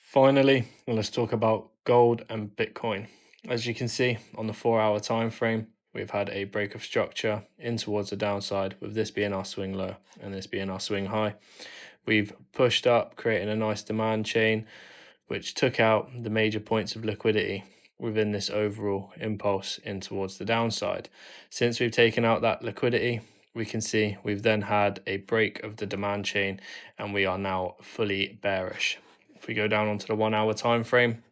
Finally, let's talk about gold and Bitcoin. As you can see on the 4 hour time frame, we've had a break of structure in towards the downside, with this being our swing low and this being our swing high. We've pushed up, creating a nice demand chain, which took out the major points of liquidity within this overall impulse in towards the downside. Since we've taken out that liquidity, we can see we've then had a break of the demand chain and we are now fully bearish. If we go down onto the 1 hour time frame,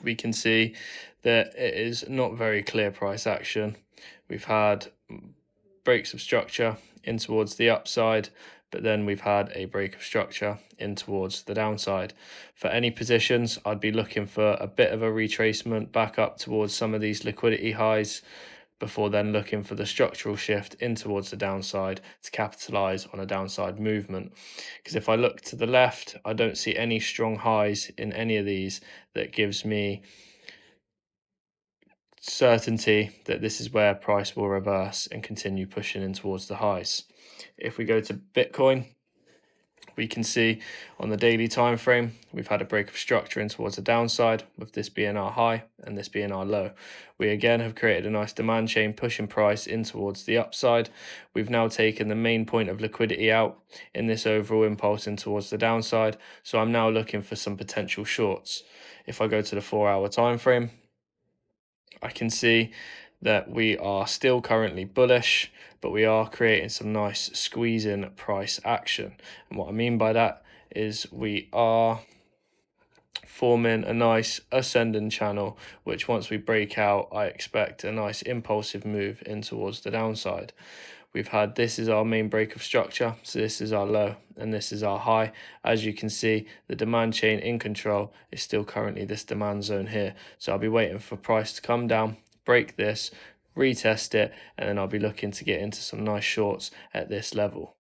we can see that it is not very clear price action. We've had breaks of structure in towards the upside, but then we've had a break of structure in towards the downside. For any positions, I'd be looking for a bit of a retracement back up towards some of these liquidity highs before then looking for the structural shift in towards the downside to capitalize on a downside movement. Because if I look to the left, I don't see any strong highs in any of these that gives me certainty that this is where price will reverse and continue pushing in towards the highs. If we go to Bitcoin, we can see on the daily time frame we've had a break of structure in towards the downside, with this being our high and this being our low. We again have created a nice demand chain pushing price in towards the upside. We've now taken the main point of liquidity out in this overall impulse in towards the downside, so I'm now looking for some potential shorts. If I go to the 4 hour time frame, I can see that we are still currently bullish, but we are creating some nice squeezing price action. And what I mean by that is we are forming a nice ascending channel, which once we break out, I expect a nice impulsive move in towards the downside. We've had, this is our main break of structure, so this is our low and this is our high. As you can see, the demand chain in control is still currently this demand zone here, so I'll be waiting for price to come down, break this, retest it, and then I'll be looking to get into some nice shorts at this level.